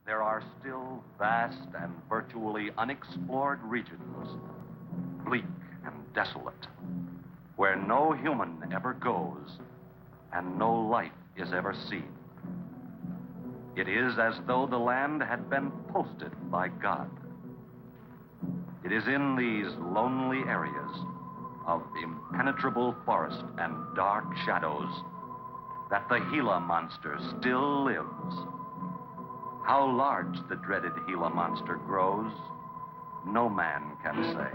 there are still vast and virtually unexplored regions, bleak and desolate, where no human ever goes and no life is ever seen. It is as though the land had been posted by God. It is in these lonely areas of impenetrable forest and dark shadows that the Gila monster still lives. How large the dreaded Gila monster grows, no man can say.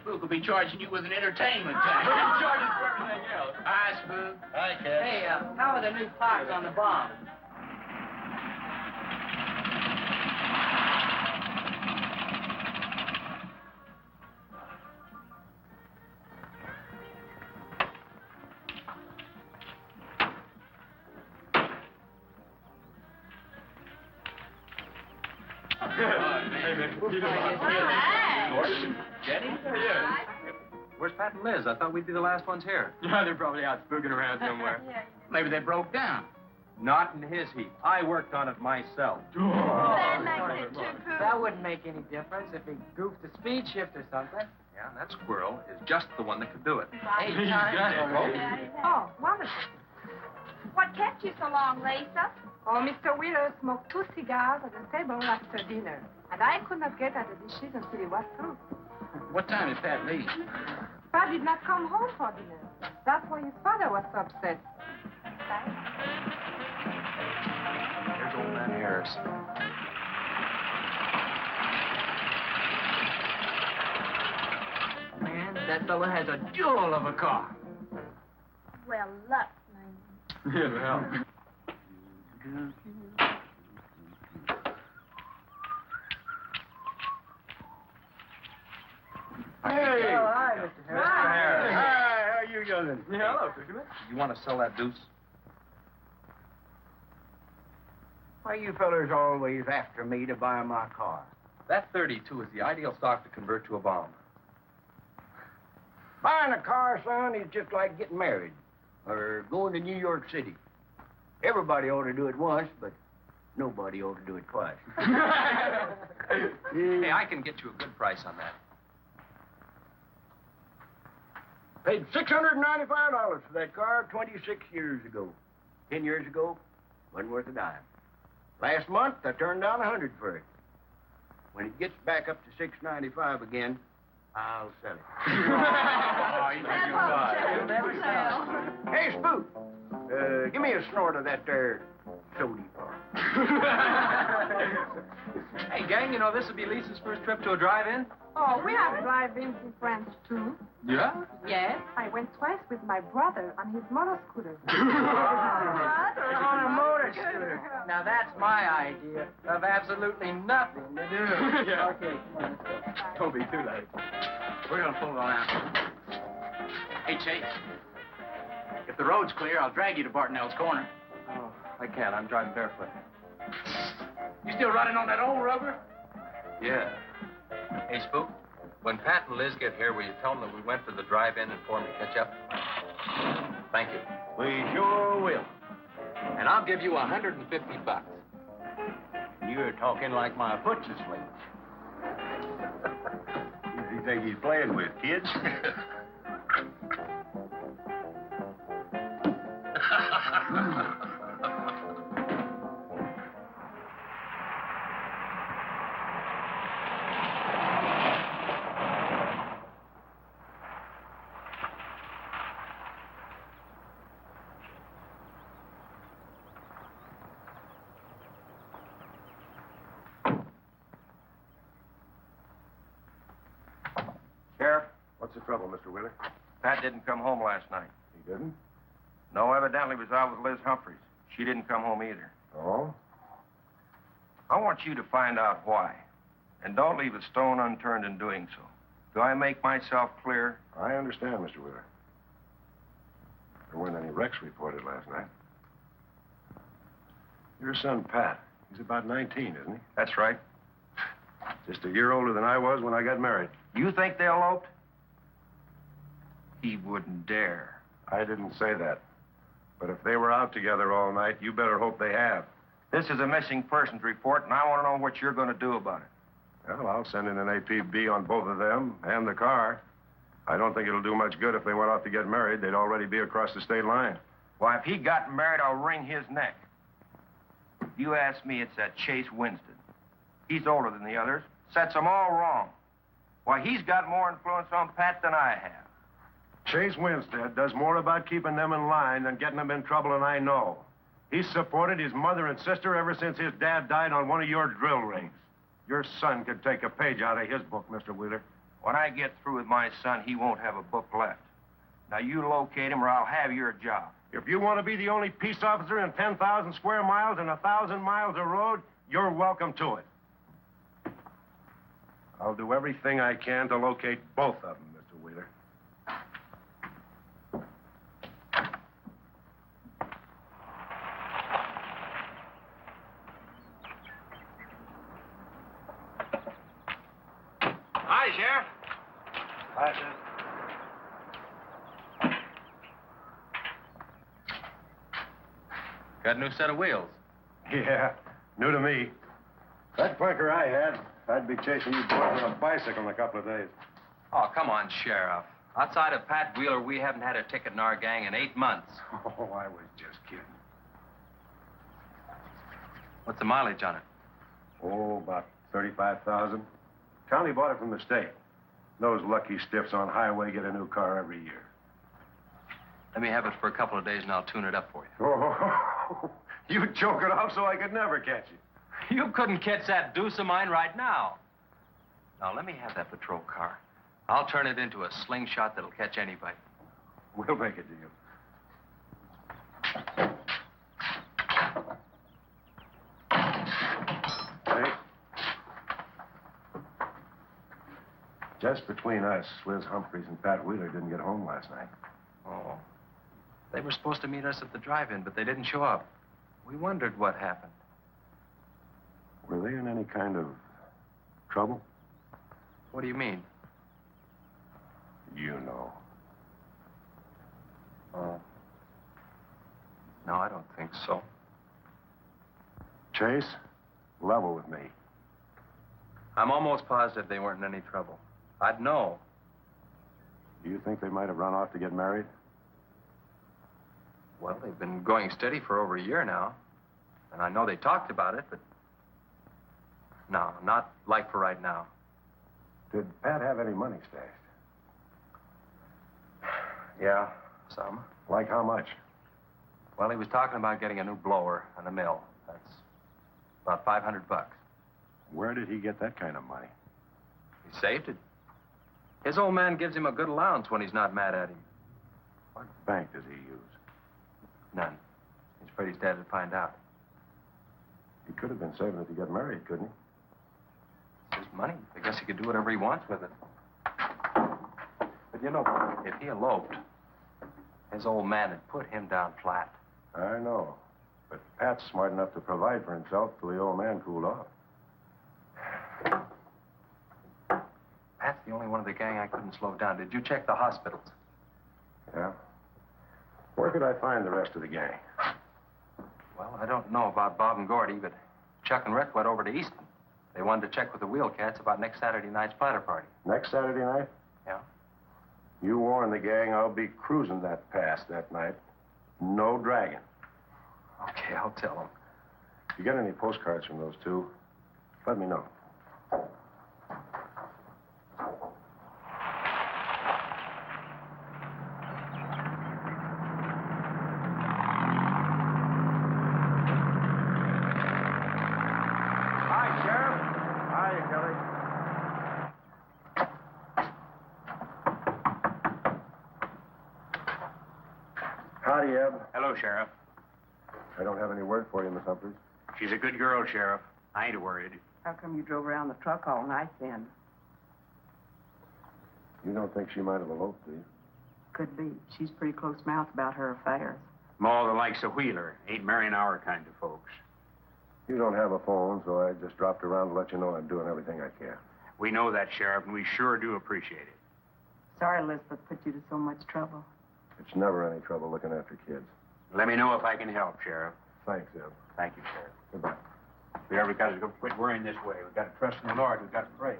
Spook will be charging you with an entertainment tax. We're going to charge us for everything else. Hi, Spook. Hi, Cat. Hey, how are the new parts on the bomb? Jenny? Yeah. Where's Pat and Liz? I thought we'd be the last ones here. Yeah, they're probably out spooking around somewhere. Maybe they broke down. Not in his heat. I worked on it myself. That wouldn't make any difference if he goofed a speed shift or something. Yeah, that squirrel is just the one that could do it. Hey, He's got it. Oh, wonderful. What kept you so long, Lisa? Oh, Mr. Wheeler smoked 2 cigars at the table after dinner. And I could not get at the dishes until he was through. What time did Pat leave? Pat did not come home for dinner. That's why his father was so upset. Here's old man Harris. Man, that fella has a jewel of a car. Well, luck, man. Yeah, well. Hey! Oh, hi, Mr. Harris. Harris. Hi, how you doing? Yeah, hello, fisherman. You want to sell that deuce? Why you fellers always after me to buy my car? That 32 is the ideal stock to convert to a bomb. Buying a car, son, is just like getting married or going to New York City. Everybody ought to do it once, but nobody ought to do it twice. Hey, I can get you a good price on that. Paid $695 for that car 26 years ago. 10 years ago, wasn't worth a dime. Last month, I turned down $100 for it. When it gets back up to $695 again, I'll sell it. Oh, you think you'll buy. You'll never sell. Hey, Spook, give me a snort of that there sody bar. Hey, gang, you know this will be Lisa's first trip to a drive-in? Oh, we have drive-ins in France, too. Yeah? Yes, I went twice with my brother on his motor scooter. On a motor scooter. Now, that's my idea of absolutely nothing to do. Yeah. Okay, come on, let's go. Don't be too late. We're gonna pull on out. Hey, Chase. If the road's clear, I'll drag you to Bartonell's corner. Oh, I can't. I'm driving barefoot. You still running on that old rubber? Yeah. Hey, Spook, when Pat and Liz get here, will you tell them that we went to the drive-in and for them to catch up? Thank you. We sure will. And I'll give you $150. You're talking like my foot's asleep. Who does he think he's playing with, kids? Sheriff, What's the trouble, Mr. Wheeler? Pat didn't come home last night. He didn't? No, evidently was out with Liz Humphreys. She didn't come home either. Oh? I want you to find out why. And don't leave a stone unturned in doing so. Do I make myself clear? I understand, Mr. Wheeler. There weren't any wrecks reported last night. Your son, Pat, he's about 19, isn't he? That's right. Just a year older than I was when I got married. You think they eloped? He wouldn't dare. I didn't say that. But if they were out together all night, you better hope they have. This is a missing persons report, and I want to know what you're going to do about it. Well, I'll send in an APB on both of them and the car. I don't think it'll do much good if they went off to get married. They'd already be across the state line. Why, if he got married, I'll wring his neck. You ask me, it's that Chase Winston. He's older than the others. Sets them all wrong. Why, he's got more influence on Pat than I have. Chase Winstead does more about keeping them in line than getting them in trouble, and I know. He's supported his mother and sister ever since his dad died on one of your drill rigs. Your son could take a page out of his book, Mr. Wheeler. When I get through with my son, he won't have a book left. Now, you locate him or I'll have your job. If you want to be the only peace officer in 10,000 square miles and 1,000 miles of road, you're welcome to it. I'll do everything I can to locate both of them, Mr. Wheeler. Hi, Sheriff. Hi, sir. Got a new set of wheels. Yeah, new to me. That clunker I had, I'd be chasing you boys on a bicycle in a couple of days. Oh, come on, Sheriff. Outside of Pat Wheeler, we haven't had a ticket in our gang in 8 months. Oh, I was just kidding. What's the mileage on it? Oh, about 35,000. County bought it from the state. Those lucky stiffs on highway get a new car every year. Let me have it for a couple of days and I'll tune it up for you. Oh, you choke it off so I could never catch you. You couldn't catch that deuce of mine right now. Now, let me have that patrol car. I'll turn it into a slingshot that'll catch anybody. We'll make a deal. Hey. Just between us, Liz Humphreys and Pat Wheeler didn't get home last night. Oh. They were supposed to meet us at the drive-in, but they didn't show up. We wondered what happened. Were they in any kind of trouble? What do you mean? You know. Oh. No, I don't think so. Chase, level with me. I'm almost positive they weren't in any trouble. I'd know. Do you think they might have run off to get married? Well, they've been going steady for over a year now. And I know they talked about it, but... No, not like for right now. Did Pat have any money stashed? Yeah, some. Like how much? Well, he was talking about getting a new blower and a mill. That's about $500. Where did he get that kind of money? He saved it. His old man gives him a good allowance when he's not mad at him. What bank does he use? None. He's afraid his dad would find out. He could have been saving it to get married, couldn't he? It's his money. I guess he could do whatever he wants with it. But you know, if he eloped, his old man had put him down flat. I know. But Pat's smart enough to provide for himself till the old man cooled off. Pat's the only one of the gang I couldn't slow down. Did you check the hospitals? Yeah? Where could I find the rest of the gang? Well, I don't know about Bob and Gordy, but Chuck and Rick went over to Easton. They wanted to check with the Wheel Cats about next Saturday night's splatter party. Next Saturday night? Yeah? You warn the gang I'll be cruising that pass that night. No dragging. Okay, I'll tell them. If you get any postcards from those two, let me know. Hi, Sheriff. Hiya, Kelly. Howdy, Eb. Hello, Sheriff. I don't have any word for you, Miss Humphries. She's a good girl, Sheriff. I ain't worried. How come you drove around the truck all night then? You don't think she might have eloped, do you? Could be. She's pretty close-mouthed about her affairs. More the likes of Wheeler. Ain't marrying our kind of folks. You don't have a phone, so I just dropped around to let you know I'm doing everything I can. We know that, Sheriff, and we sure do appreciate it. Sorry Elizabeth put you to so much trouble. It's never any trouble looking after kids. Let me know if I can help, Sheriff. Thanks, Eb. Thank you, Sheriff. Goodbye. We ever got to quit worrying this way. We've got to trust in the Lord. We've got to pray.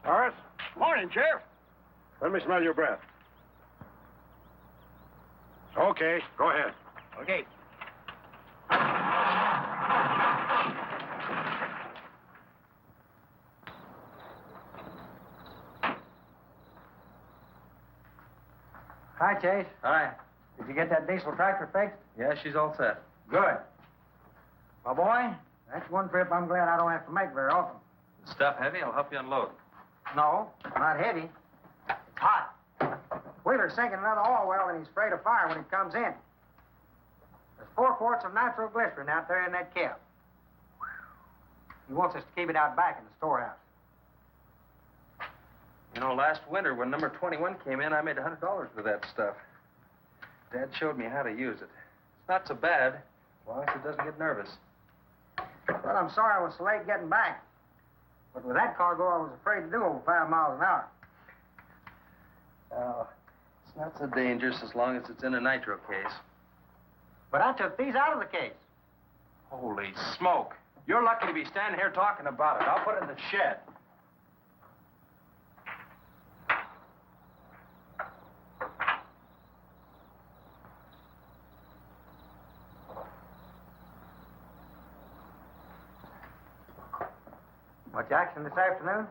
Horace? Morning, Sheriff. Let me smell your breath. Okay, go ahead. Okay. Hi, Chase. Hi. Did you get that diesel tractor fixed? Yeah, she's all set. Good. My boy, that's one trip I'm glad I don't have to make very often. The stuff heavy? I'll help you unload. No, not heavy. It's hot. Wheeler's sinking another oil well and he's afraid of fire when it comes in. There's 4 quarts of nitroglycerin out there in that cap. He wants us to keep it out back in the storehouse. You know, last winter when number 21 came in, I made $100 with that stuff. Dad showed me how to use it. It's not so bad, as long as it doesn't get nervous. Well, I'm sorry I was so late getting back. But with that cargo, I was afraid to do over 5 miles an hour. It's not so dangerous as long as it's in a nitro case. But I took these out of the case. Holy smoke. You're lucky to be standing here talking about it. I'll put it in the shed. Much action this afternoon?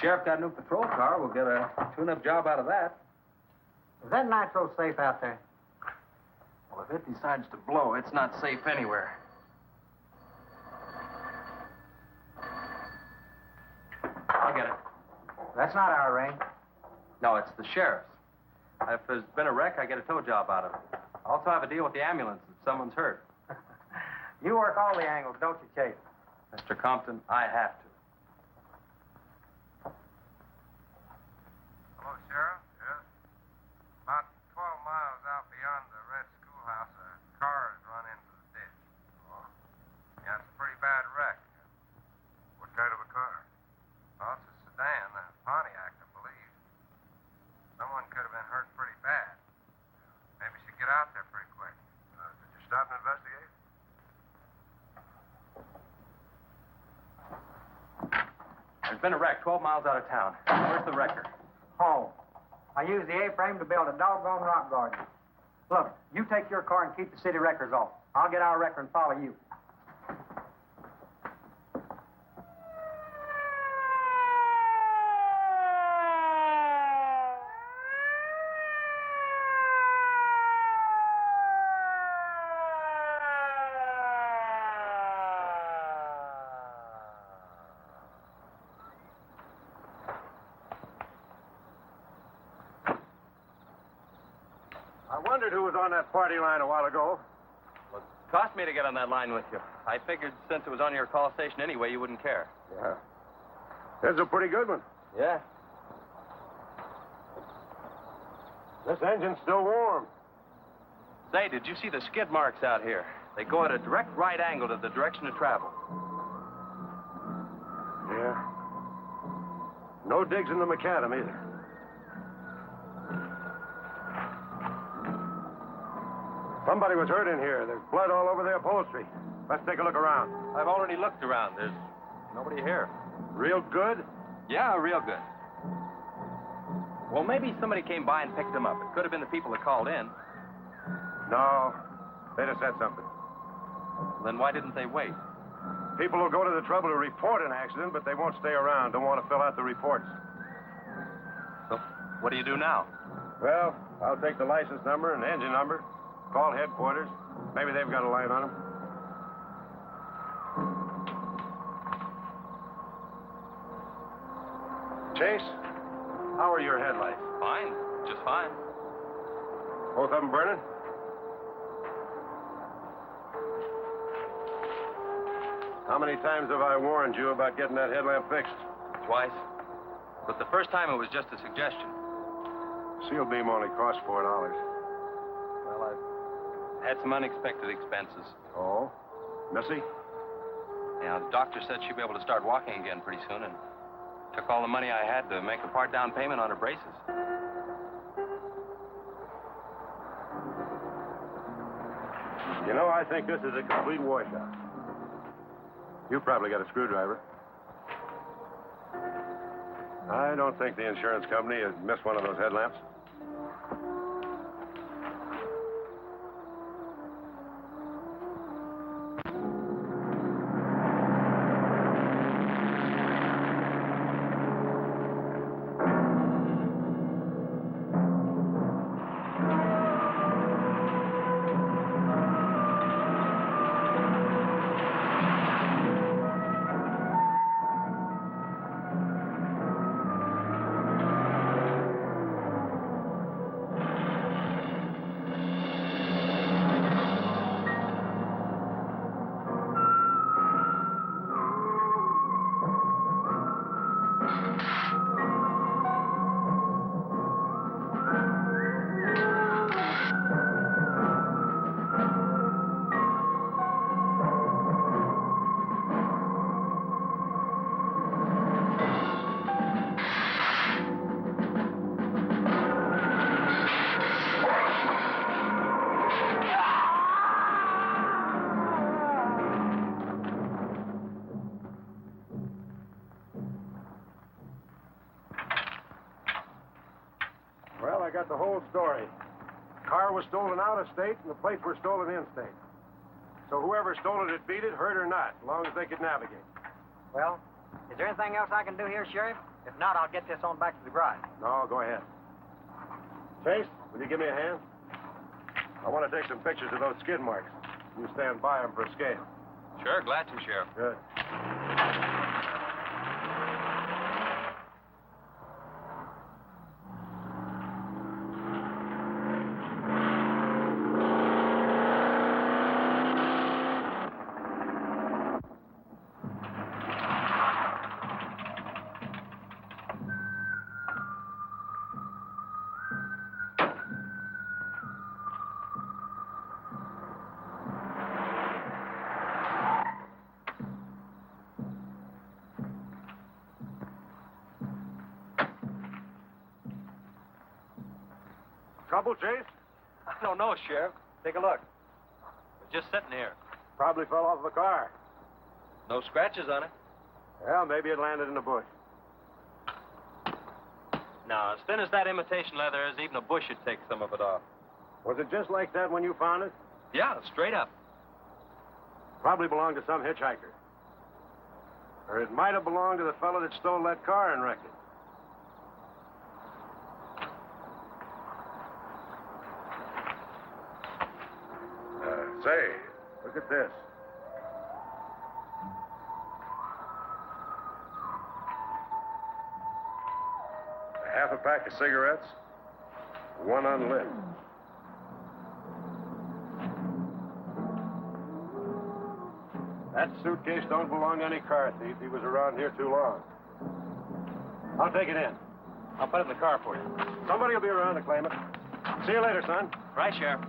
Sheriff got a new patrol car. We'll get a tune-up job out of that. Is that nitro safe out there? Well, if it decides to blow, it's not safe anywhere. I'll get it. That's not our range. No, it's the sheriff's. If there's been a wreck, I get a tow job out of it. I also have a deal with the ambulance if someone's hurt. You work all the angles, don't you, Chase? Mr. Compton, I have to. Hello, Sheriff. Yes. About 12 miles out beyond the red schoolhouse, a car has run into the ditch. Oh? Yeah, it's a pretty bad wreck. What kind of a car? Oh, it's a sedan, a Pontiac, I believe. Someone could have been hurt pretty bad. Maybe we should get out there pretty quick. Did you stop and investigate? There's been a wreck 12 miles out of town. Where's the wrecker? Home. I used the A-frame to build a doggone rock garden. Look, you take your car and keep the city wreckers off. I'll get our wrecker and follow you. I wondered who was on that party line a while ago. Well, it cost me to get on that line with you. I figured since it was on your call station anyway, you wouldn't care. Yeah. That's a pretty good one. Yeah. This engine's still warm. Say, did you see the skid marks out here? They go at a direct right angle to the direction of travel. Yeah. No digs in the macadam either. Somebody was hurt in here. There's blood all over the upholstery. Let's take a look around. I've already looked around. There's nobody here. Real good? Yeah, real good. Well, maybe somebody came by and picked them up. It could have been the people that called in. No. They'd have said something. Then why didn't they wait? People will go to the trouble to report an accident, but they won't stay around. Don't want to fill out the reports. So, what do you do now? Well, I'll take the license number and engine number, call headquarters. Maybe they've got a line on them. Chase, how are your headlights? Fine. Just fine. Both of them burning? How many times have I warned you about getting that headlamp fixed? Twice. But the first time it was just a suggestion. Seal beam only costs $4. Well, I've had some unexpected expenses. Oh? Missy? Yeah, the doctor said she'd be able to start walking again pretty soon, and took all the money I had to make a part down payment on her braces. You know, I think this is a complete washout. You probably got a screwdriver. I don't think the insurance company has missed one of those headlamps. Well, I got the whole story. The car was stolen out of state, and the plates were stolen in state. So whoever stole it beat it, hurt or not, as long as they could navigate. Well, is there anything else I can do here, Sheriff? If not, I'll get this on back to the garage. No, go ahead. Chase, will you give me a hand? I want to take some pictures of those skid marks. You stand by them for a scale. Sure, glad to, Sheriff. Good. Trouble, Chase? I don't know, Sheriff. Take a look. We're just sitting here. Probably fell off the car. No scratches on it. Well, maybe it landed in a bush. Now, as thin as that imitation leather is, even a bush would take some of it off. Was it just like that when you found it? Yeah, straight up. Probably belonged to some hitchhiker. Or it might have belonged to the fellow that stole that car and wrecked it. Say, look at this. Half a pack of cigarettes, one unlit. That suitcase don't belong to any car thief. He was around here too long. I'll take it in. I'll put it in the car for you. Somebody will be around to claim it. See you later, son. Right, Sheriff.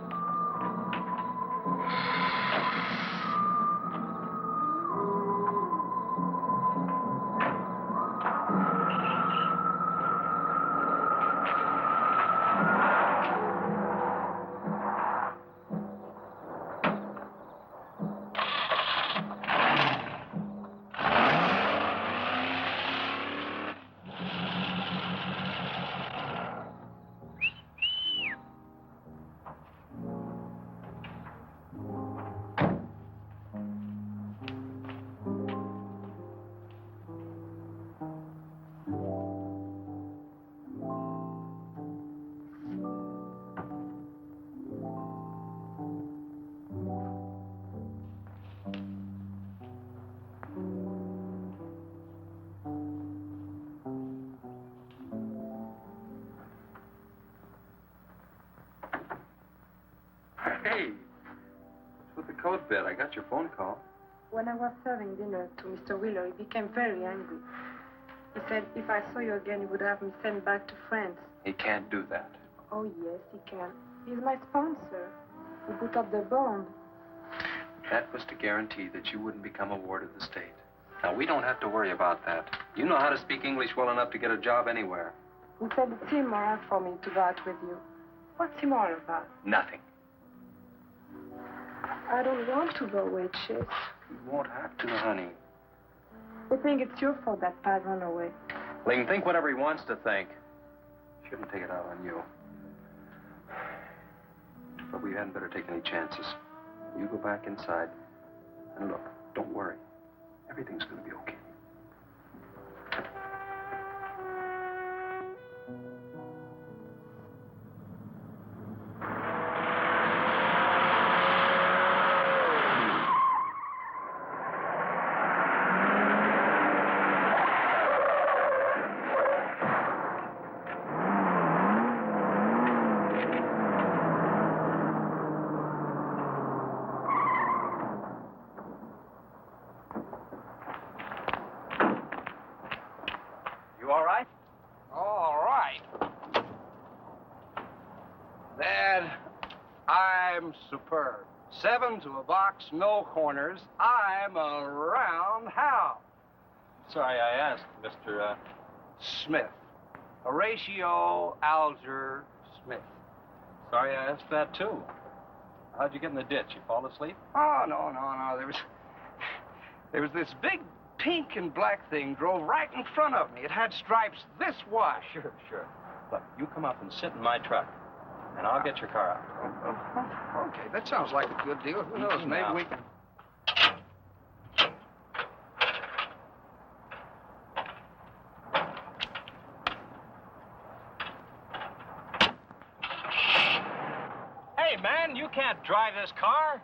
Hey, what's with the coat bed? I got your phone call. When I was serving dinner to Mr. Wheeler, he became very angry. He said if I saw you again, he would have me sent back to France. He can't do that. Oh, yes, he can. He's my sponsor. He put up the bond. That was to guarantee that you wouldn't become a ward of the state. Now, we don't have to worry about that. You know how to speak English well enough to get a job anywhere. He said it's immoral for me to go out with you. What's immoral about? Nothing. I don't want to go away, Chase. You won't have to, honey. I think it's your fault that Pat ran away. Well, he can think whatever he wants to think. Shouldn't take it out on you. But we hadn't better take any chances. You go back inside. And look, don't worry. Everything's going to be okay. You all right? All right. Dad, I'm superb. 7 to a box, no corners. I'm a roundhouse. Sorry I asked, Mr. Smith. Horatio Alger Smith. Sorry I asked that, too. How'd you get in the ditch? You fall asleep? Oh, no. There was this big pink and black thing drove right in front of me. It had stripes this wide. Sure. Look, you come up and sit in my truck, and I'll get your car out. Okay, that sounds like a good deal. Who knows, maybe we can... Hey, man, you can't drive this car.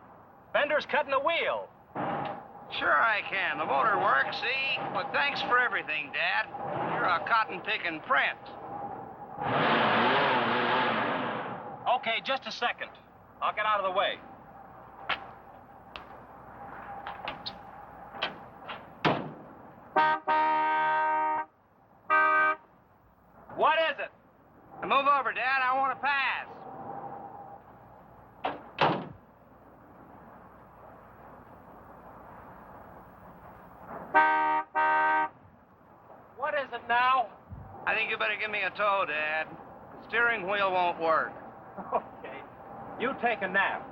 Bender's cutting the wheel. Sure I can. The motor works, see? But thanks for everything, Dad. You're a cotton-picking prince. Okay, just a second. I'll get out of the way. What is it? Now move over, Dad. I want to pass. What is it now? I think you better give me a tow, Dad. The steering wheel won't work. Okay. You take a nap.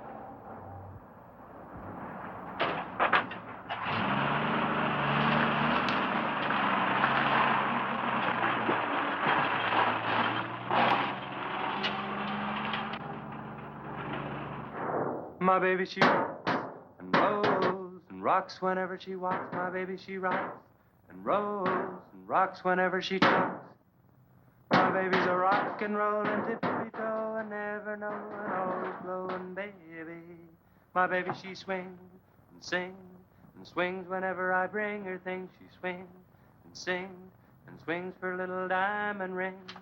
My baby, she rocks and rolls and rocks whenever she walks. My baby, she rocks and rolls and rocks whenever she talks. My baby's a rock and rollin' tippy-toe and never knowin', always blowin' baby. My baby, she swings and sings and swings whenever I bring her things. She swings and sings and swings for little diamond rings.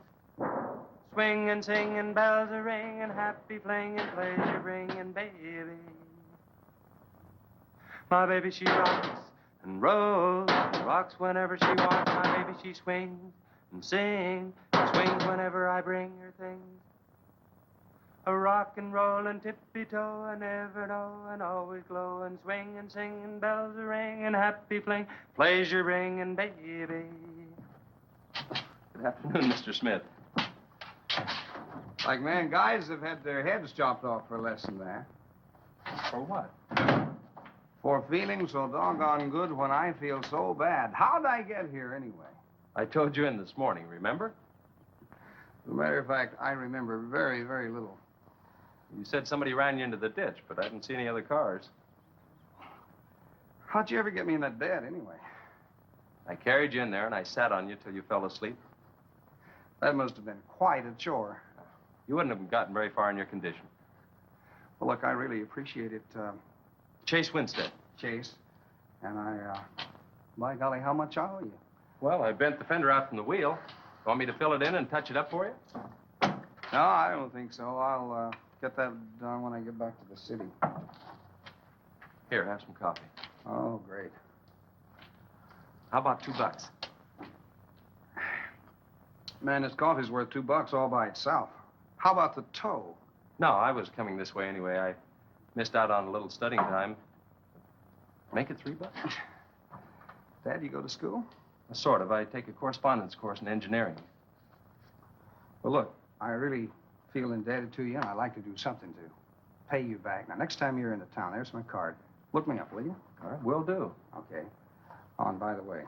Swing and sing and bells a ring and happy fling and pleasure bringing baby. My baby, she rocks and rolls and rocks whenever she walks. My baby, she swings and sings and swings whenever I bring her things. A rock and roll and tippy-toe and ever know and always glow and swing and sing and bells a ring and happy fling, pleasure bring and baby. Good afternoon, Mr. Smith. Like man, guys have had their heads chopped off for less than that. For what? For feeling so doggone good when I feel so bad. How'd I get here anyway? I told you in this morning, remember? As a matter of fact, I remember very, very little. You said somebody ran you into the ditch, but I didn't see any other cars. How'd you ever get me in that bed anyway? I carried you in there and I sat on you till you fell asleep. That must have been quite a chore. You wouldn't have gotten very far in your condition. Well, look, I really appreciate it, Chase Winstead. Chase. And by golly, how much I owe you? Well, I bent the fender out from the wheel. Want me to fill it in and touch it up for you? No, I don't think so. I'll get that done when I get back to the city. Here, have some coffee. Oh, great. How about $2? Man, this coffee's worth $2 all by itself. How about the tow? No, I was coming this way anyway. I missed out on a little studying time. Make it $3. Dad, you go to school? Sort of. I take a correspondence course in engineering. Well, look, I really feel indebted to you, and I'd like to do something to pay you back. Now, next time you're into town, there's my card. Look me up, will you? All right, will do. Okay. Oh, and by the way,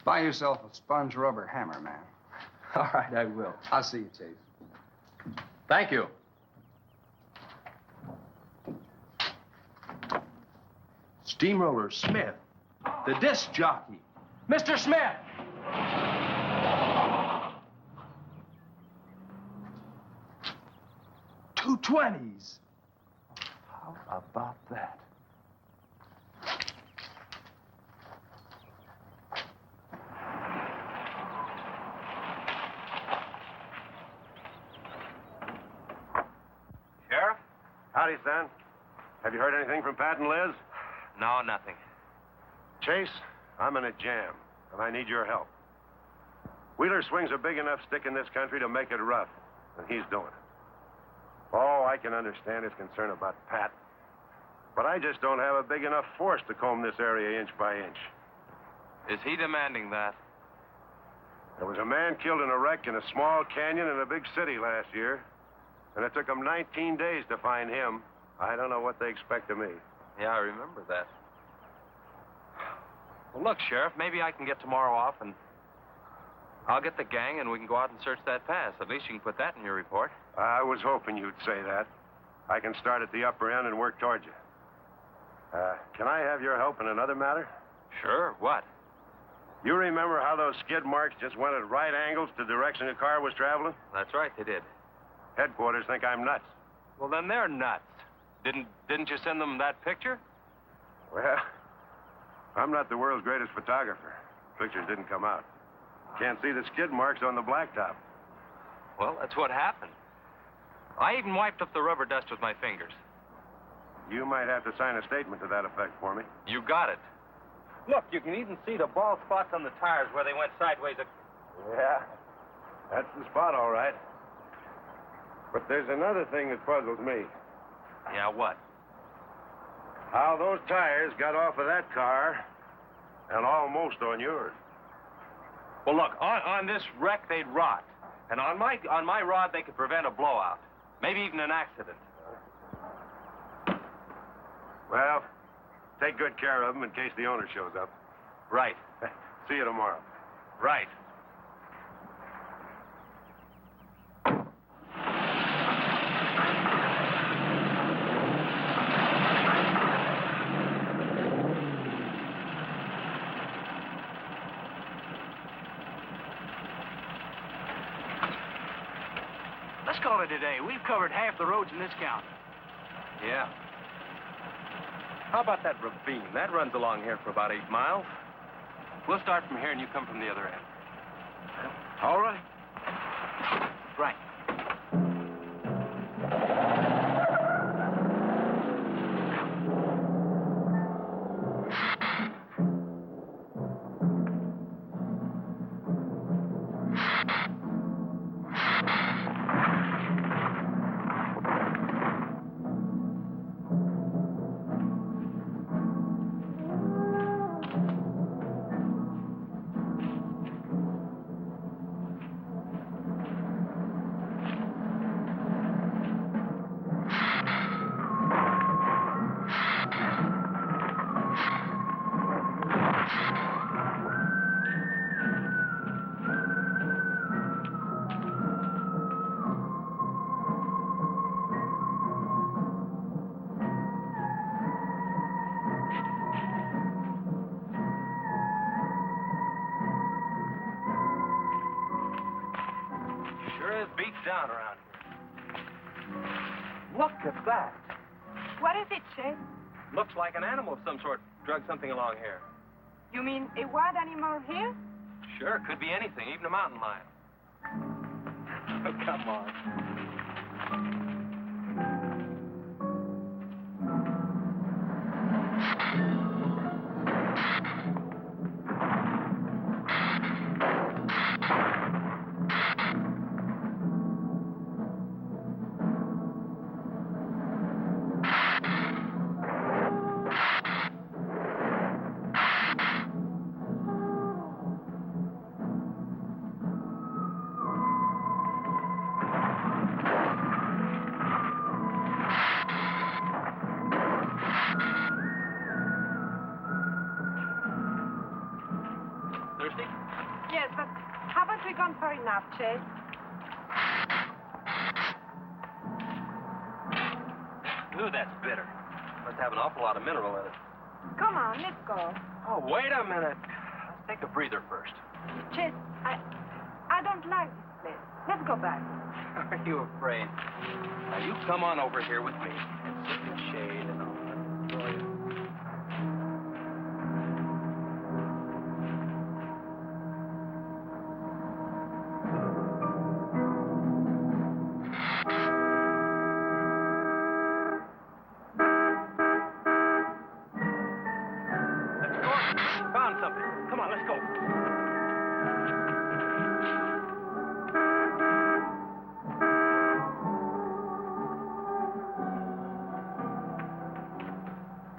buy yourself a sponge rubber hammer, man. All right, I will. I'll see you, Chase. Thank you. Steamroller Smith, the disc jockey. Mr. Smith! $2.20s. How about that? Sheriff? Howdy, son. Have you heard anything from Pat and Liz? No, nothing. Chase, I'm in a jam, and I need your help. Wheeler swings a big enough stick in this country to make it rough, and he's doing it. Oh, I can understand his concern about Pat, but I just don't have a big enough force to comb this area inch by inch. Is he demanding that? There was a man killed in a wreck in a small canyon in a big city last year, and it took them 19 days to find him. I don't know what they expect of me. Yeah, I remember that. Well, look, Sheriff, maybe I can get tomorrow off and I'll get the gang and we can go out and search that pass. At least you can put that in your report. I was hoping you'd say that. I can start at the upper end and work towards you. Can I have your help in another matter? Sure, what? You remember how those skid marks just went at right angles to the direction the car was traveling? That's right, they did. Headquarters think I'm nuts. Well, then they're nuts. Didn't you send them that picture? Well, I'm not the world's greatest photographer. Pictures didn't come out. Can't see the skid marks on the blacktop. Well, that's what happened. I even wiped up the rubber dust with my fingers. You might have to sign a statement to that effect for me. You got it. Look, you can even see the bald spots on the tires where they went sideways. Yeah, that's the spot, all right. But there's another thing that puzzles me. Yeah, what? How those tires got off of that car and almost on yours. Well, look, on this wreck, they'd rot. And on my rod, they could prevent a blowout. Maybe even an accident. Well, take good care of them in case the owner shows up. Right. See you tomorrow. Right. Let's call it a day. We've covered half the roads in this county. Yeah. How about that ravine? That runs along here for about 8 miles. We'll start from here and you come from the other end. All right. Right. Sure is beat down around here. Look at that. What is it, Chase? Looks like an animal of some sort drugged something along here. You mean a wild animal here? Sure, could be anything, even a mountain lion. Oh, come on. Thirsty? Yes, but haven't we gone far enough, Chase? Ooh, that's bitter. Must have an awful lot of mineral in it. Come on, let's go. Oh, wait a minute. Let's take a breather first. Chase, I don't like this place. Let's go back. Are you afraid? Now, you come on over here with me and sit in the shade and I'll enjoy it. Let's go. Found something. Come on, let's go.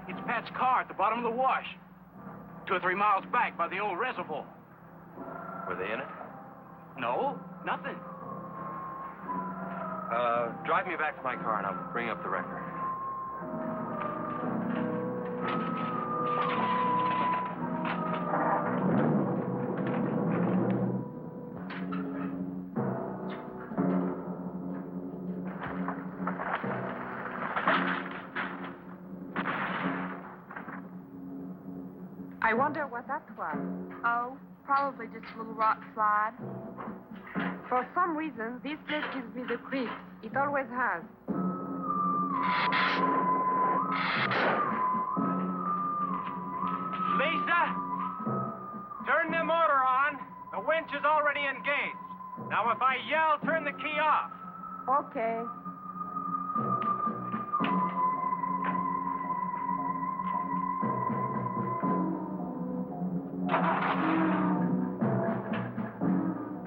It's Pat's car at the bottom of the wash. 2 or 3 miles back by the old reservoir. Were they in it? No, nothing. Drive me back to my car and I'll bring up the record. I wonder what that was. Oh, probably just a little rock slide. For some reason, this place gives me the creeps. It always has. Lisa, turn the motor on. The winch is already engaged. Now, if I yell, turn the key off. Okay.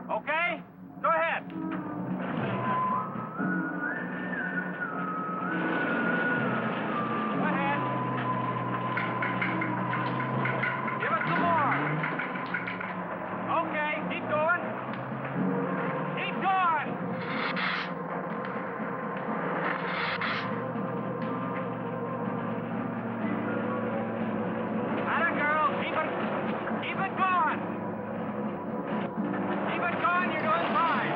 Okay? Go ahead. Go ahead. Give it some more. Okay, keep going. Keep going. Atta girl, keep it going. Keep it going, you're doing fine.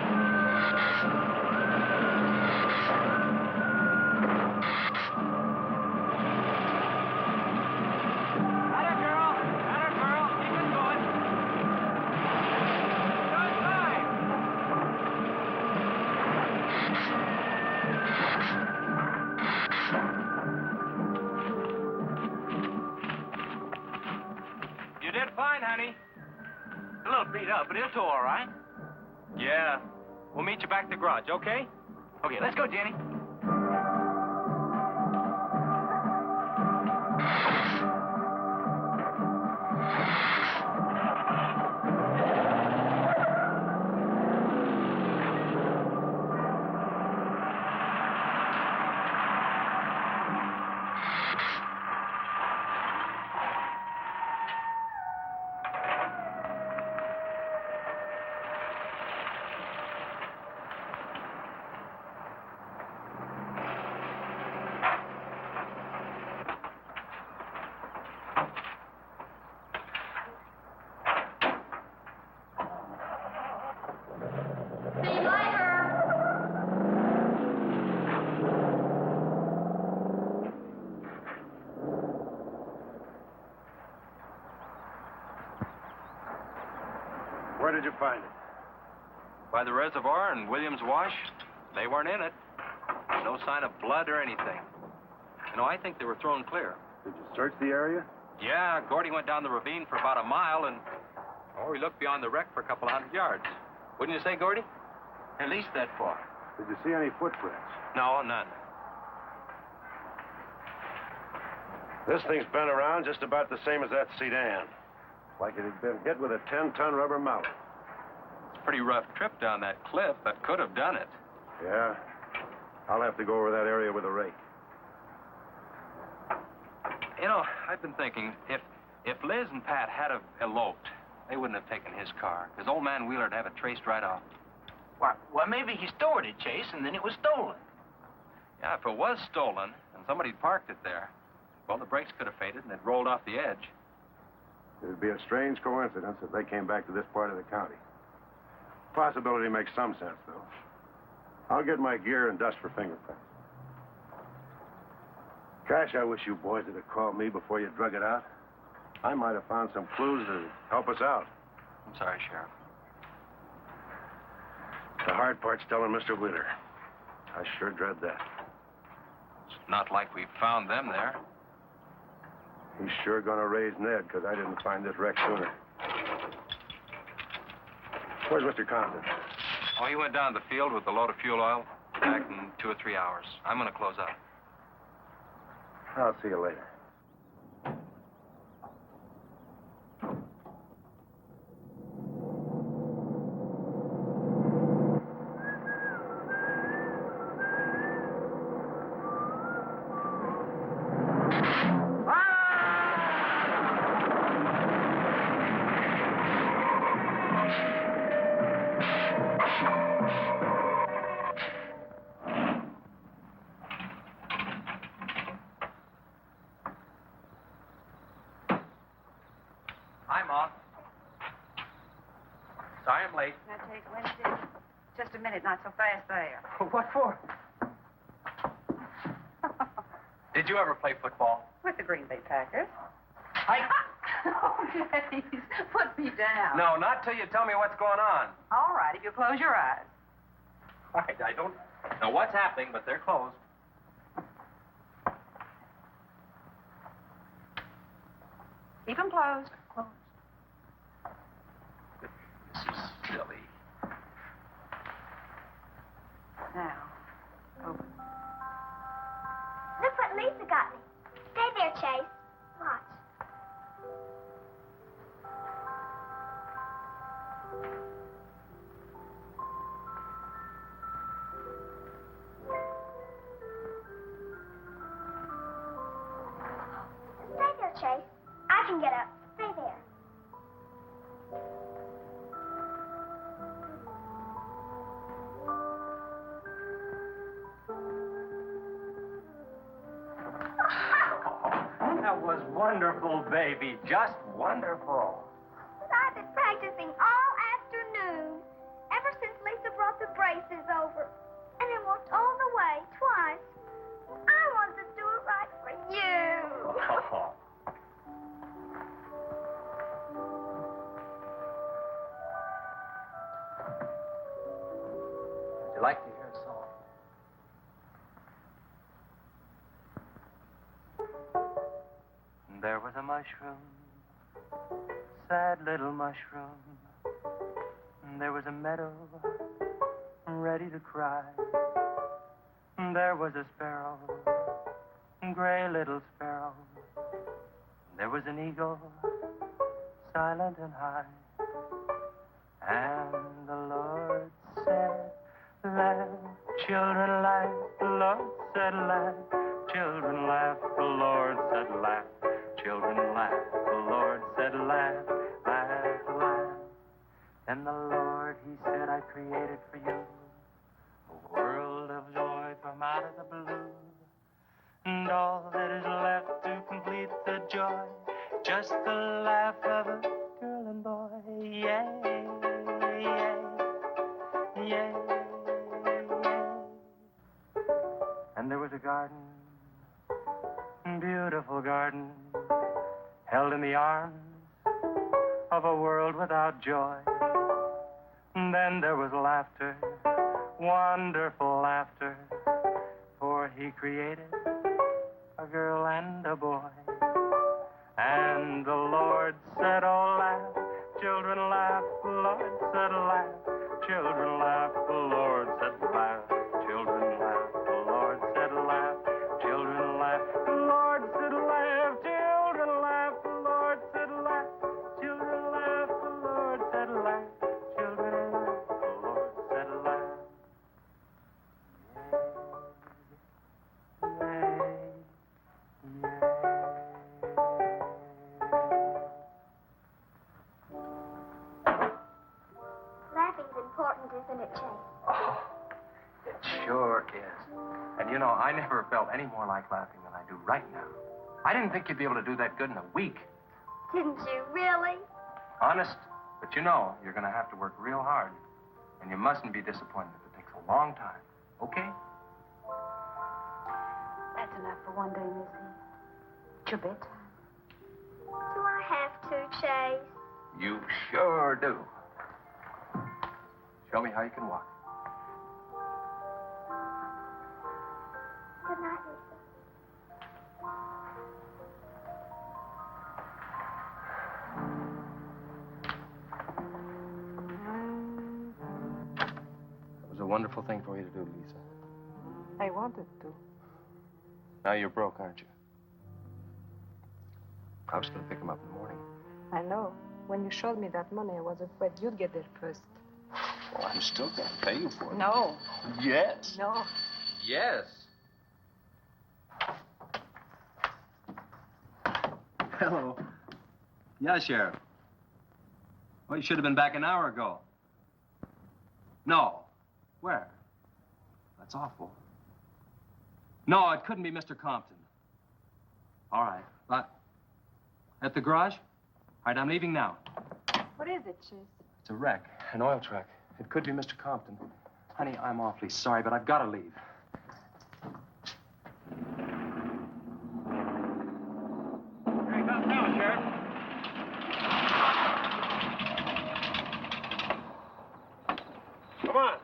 Atta girl, keep it going. You're doing fine. You did fine, honey. A little beat up, but it'll tow all right. Yeah. We'll meet you back at the garage, okay? Okay, let's go, Jenny. See you later. Where did you find it? By the reservoir and Williams Wash, they weren't in it. No sign of blood or anything. You know, I think they were thrown clear. Did you search the area? Yeah, Gordy went down the ravine for about a mile and... Oh, he looked beyond the wreck for a couple hundred yards. Wouldn't you say, Gordy? At least that far. Did you see any footprints? No, none. This thing's been around just about the same as that sedan. Like it had been hit with a 10-ton rubber mallet. It's a pretty rough trip down that cliff, but could have done it. Yeah? I'll have to go over that area with a rake. You know, I've been thinking, if Liz and Pat had have eloped, they wouldn't have taken his car, because old man Wheeler'd have it traced right off. Well, maybe he stored it, Chase, and then it was stolen. Yeah, if it was stolen, and somebody parked it there, well, the brakes could have faded and it rolled off the edge. It'd be a strange coincidence if they came back to this part of the county. Possibility makes some sense, though. I'll get my gear and dust for fingerprints. Gosh, I wish you boys would have called me before you drug it out. I might have found some clues to help us out. I'm sorry, Sheriff. The hard part's telling Mr. Wheeler. I sure dread that. It's not like we found them there. He's sure gonna raise Ned, because I didn't find this wreck sooner. Where's Mr. Compton? Oh, he went down to the field with a load of fuel oil. Back in 2 or 3 hours. I'm gonna close up. I'll see you later. Sorry I'm late. That takes Wednesday. Just a minute, not so fast there. What for? Did you ever play football? With the Green Bay Packers. I... Oh, please, put me down. No, not till you tell me what's going on. All right, if you close your eyes. I don't know what's happening, but they're closed. Keep them closed. Closed. This is silly. Now, open. Look what Lisa got me. Stay there, Chase. Watch. Stay there, Chase. I can get up. Stay there. That was wonderful, baby. Just wonderful. But I've been practicing all afternoon. Ever since Lisa brought the braces over. And I walked all the way, twice. I wanted to do it right for you. Would you like to hear a song? There was a mushroom, sad little mushroom. There was a meadow, ready to cry. There was a sparrow, gray little sparrow. There was an eagle, silent and high. And the Lord said, laugh, children laugh. The Lord said, laugh, children laugh. The Lord said, laugh, children laugh. The Lord said, laugh, laugh, laugh. And the Lord, he said, I created for you a world of joy from out of the blue. And all that is left to complete the joy, just the laugh of a girl and boy. Yeah, yeah, yeah, yeah. And there was a garden, beautiful garden, held in the arms of a world without joy. And then there was laughter, wonderful laughter, for he created a girl and a boy. And the Lord said, oh, laugh, children laugh, the Lord said, laugh, children laugh, the Lord said, laugh, children laugh, the Lord said, laugh, children laugh, the Lord said, laugh, children laugh, the Lord said, laugh, children laugh, the Lord said, laugh, children laugh, the Lord said, laugh. Laughing's important, isn't it, Chase? Oh, it sure is. And you know, I never felt any more like laughing than I do right now. I didn't think you'd be able to do that good in a week. Didn't you really? Honest. But you know, you're going to have to work real hard. And you mustn't be disappointed if it takes a long time. Okay? That's enough for one day, Missy. It's your bedtime. Do I have to, Chase? You sure do. Show me how you can walk. Good night, Missy. It was a wonderful thing for you to do, Lisa. I wanted to. Now you're broke, aren't you? I was going to pick him up in the morning. I know. When you showed me that money, I was afraid you'd get there first. Well, I'm still going to pay you for it. No. Yes. No. Yes. Hello. Yeah, Sheriff. Well, you should have been back an hour ago. No. Where? That's awful. No, it couldn't be Mr. Compton. All right. But at the garage? All right, I'm leaving now. What is it, Chase? It's a wreck, an oil truck. It could be Mr. Compton. Honey, I'm awfully sorry, but I've got to leave. Here he comes now, Sheriff. Come on.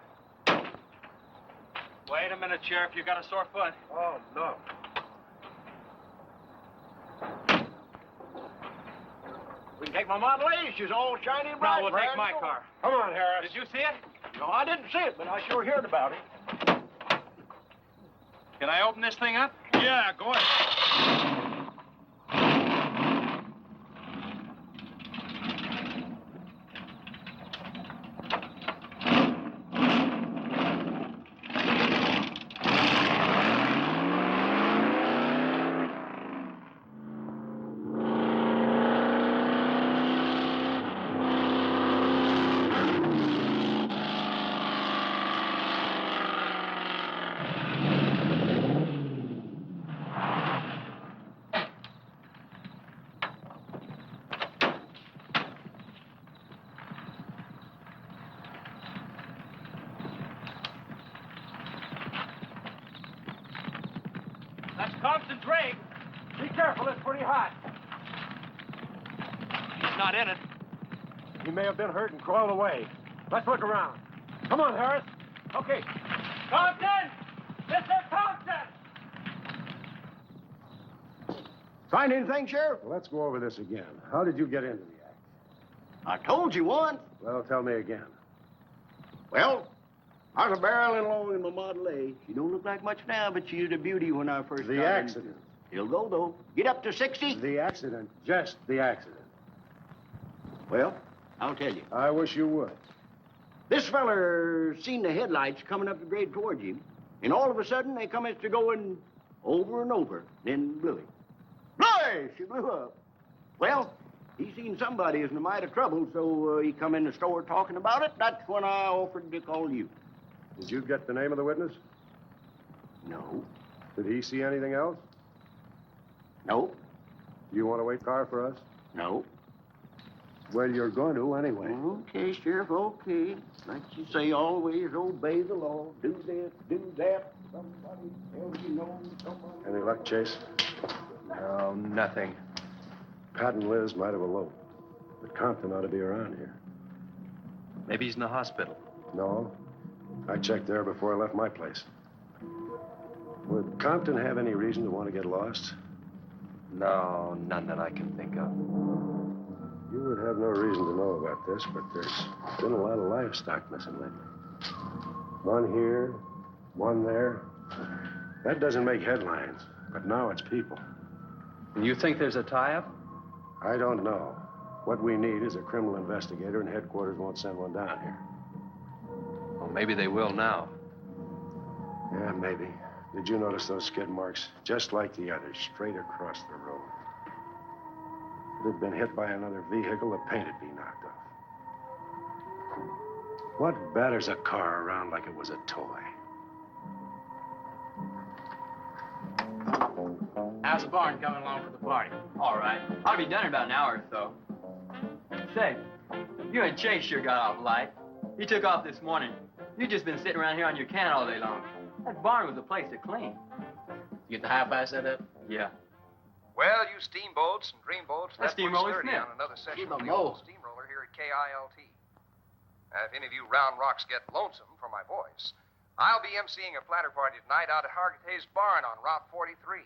Wait a minute, Sheriff. You got a sore foot. Oh, no. We can take my Model A. She's all shiny and bright. No, we'll ready take to my go. car. Come on, Harris. Did you see it? No, I didn't see it, but I sure heard about it. Can I open this thing up? Yeah, go ahead. That's Compton's rig. Be careful, it's pretty hot. He's not in it. He may have been hurt and crawled away. Let's look around. Come on, Harris. Okay. Compton! Mr. Compton! Find anything, Sheriff? Well, let's go over this again. How did you get into the act? I told you once. Well, tell me again. Well, I was barreling along in my Model A. She don't look like much now, but she was a beauty when I first The got in. accident. He'll go, though. Get up to 60. The accident. Just the accident. Well, I'll tell you. I wish you would. This feller seen the headlights coming up the grade towards him, and all of a sudden they come to going over and over, then blew him. Bloy! She blew up. Well, he seen somebody was in a mite of trouble, so he come in the store talking about it. That's when I offered to call you. Did you get the name of the witness? No. Did he see anything else? No. Do you want to wait car for us? No. Well, you're going to anyway. Okay, Sheriff, okay. Like you say, always obey the law. Do this, do that. Somebody tells you no, somebody... Any luck, Chase? No, nothing. Pat and Liz might have eloped, but Compton ought to be around here. Maybe he's in the hospital. No. I checked there before I left my place. Would Compton have any reason to want to get lost? No, none that I can think of. You would have no reason to know about this, but there's been a lot of livestock missing lately. One here, one there. That doesn't make headlines, but now it's people. You think there's a tie-up? I don't know. What we need is a criminal investigator, and headquarters won't send one down here. Well, maybe they will now. Yeah, maybe. Did you notice those skid marks? Just like the others, straight across the road. If it had been hit by another vehicle, the paint would be knocked off. What batters a car around like it was a toy? How's the barn coming along for the party? All right. I'll be done in about an hour or so. Say, you and Chase sure got off light. You took off this morning. You just been sitting around here on your can all day long. That barn was a place to clean. You get the hi-fi set up? Yeah. Well, you steamboats and dreamboats, That's Steamroller sturdy Smith. on another session Keep of 'em the old old. steamroller here at KILT. If any of you round rocks get lonesome for my voice, I'll be emceeing a platter party tonight out at Hargitay's Barn on Route 43.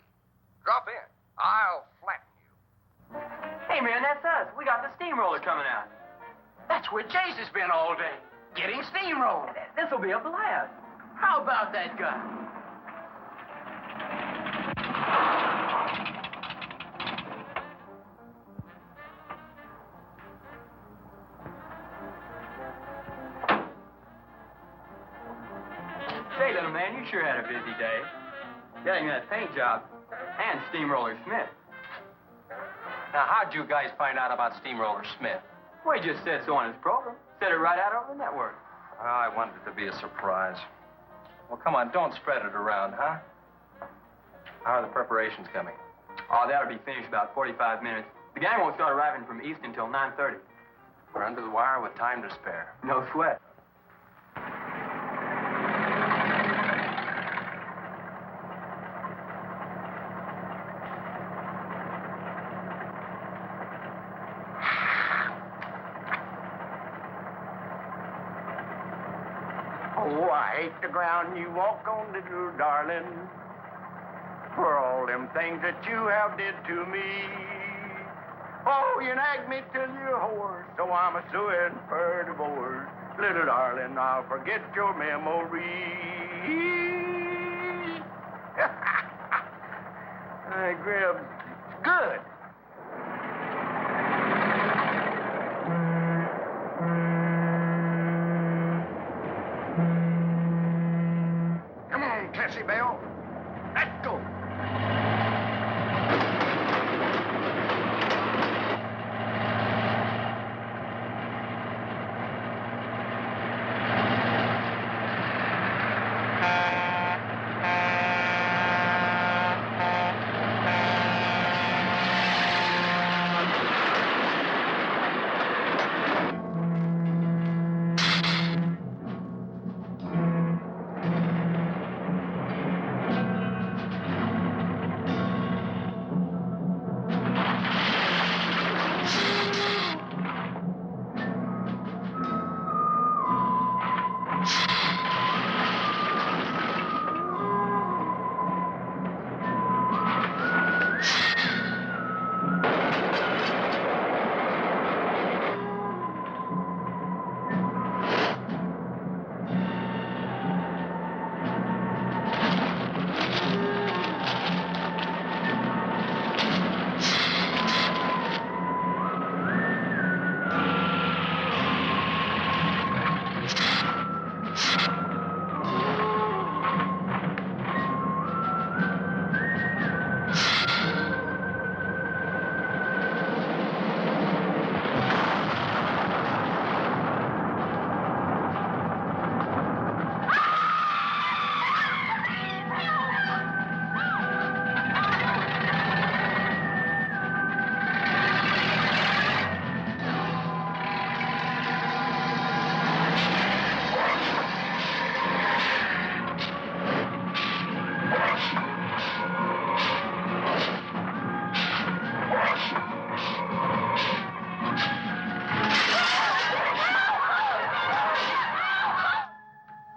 Drop in. I'll flatten you. Hey, man, that's us. We got the steamroller coming out. That's where Chase has been all day, getting steamrolled. This'll be a blast. How about that guy? Say, little man, you sure had a busy day. Getting that paint job and Steamroller Smith. Now, how'd you guys find out about Steamroller Smith? Well, he just said so on his program. Said it right out over the network. Well, I wanted it to be a surprise. Well, come on, don't spread it around, huh? How are the preparations coming? Oh, that'll be finished about 45 minutes. The gang won't start arriving from East until 9:30. We're under the wire with time to spare. No sweat. Oh, I hate the ground you walk on, little darling, for all them things that you have did to me. Oh, you nagged me till you're hoarse, so I'm a suing for divorce. Little darling, I'll forget your memory. Hey, Grib, good. Come on, Cassie Bell. Let's go.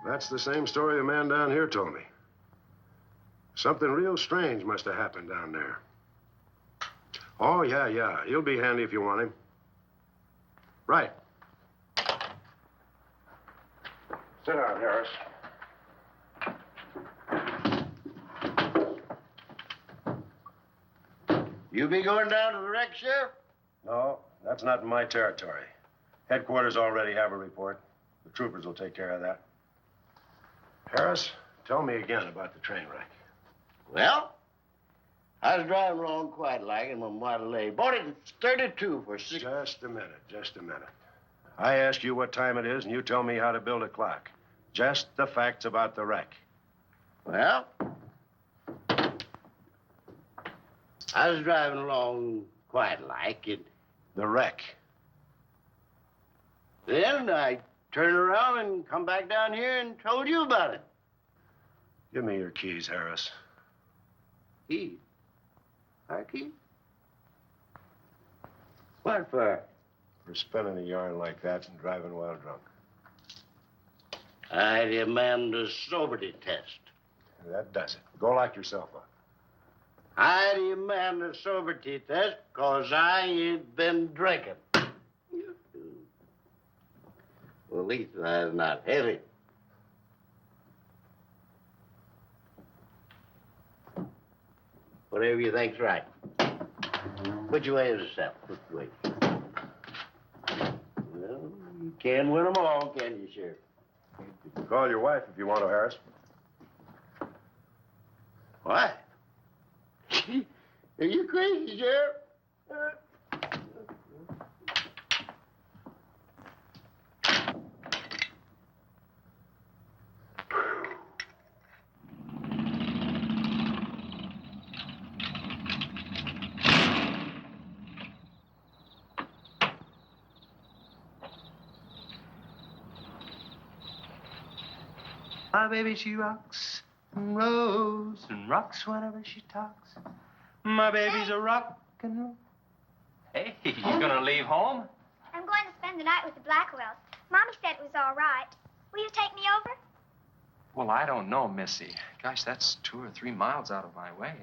That's the same story the man down here told me. Something real strange must have happened down there. Oh, yeah. He'll be handy if you want him. Right. Sit down, Harris. You be going down to the wreck, Sheriff? No, that's not in my territory. Headquarters already have a report. The troopers will take care of that. Harris, tell me again about the train wreck. Well, I was driving along quite like in my Model A. Bought it in 32 for six. Just a minute. I ask you what time it is, and you tell me how to build a clock. Just the facts about the wreck. Well, I was driving along quite like it. The wreck. Then I turned around and come back down here and told you about it. Give me your keys, Harris. Keys? Our keys? What for? For spinning a yarn like that and driving while drunk. I demand a sobriety test. That does it. Go lock yourself up. I demand a sobriety test because I ain't been drinking. Well, at least I'm not heavy. Whatever you think's right. Which way is the south? Which way? Well, you can't win them all, can you, Sheriff? Call your wife if you want to, Harris. Why? Are you crazy, Sheriff? My baby, she rocks and rolls and rocks whenever she talks. My baby's a rock and roll. Hey, you gonna leave home? I'm going to spend the night with the Blackwells. Mommy said it was all right. Will you take me over? Well, I don't know, Missy. Gosh, that's 2 or 3 miles out of my way.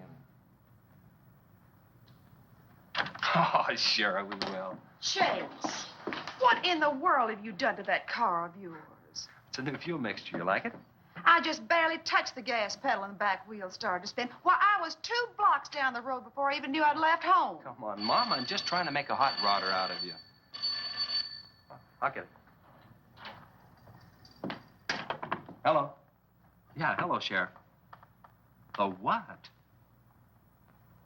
And... Oh, sure, we will. Chase, what in the world have you done to that car of yours? It's a new fuel mixture. You like it? I just barely touched the gas pedal and the back wheel started to spin. Why, I was 2 blocks down the road before I even knew I'd left home. Come on, Mom. I'm just trying to make a hot rodder out of you. I'll get it. Hello. Yeah, hello, Sheriff. The what?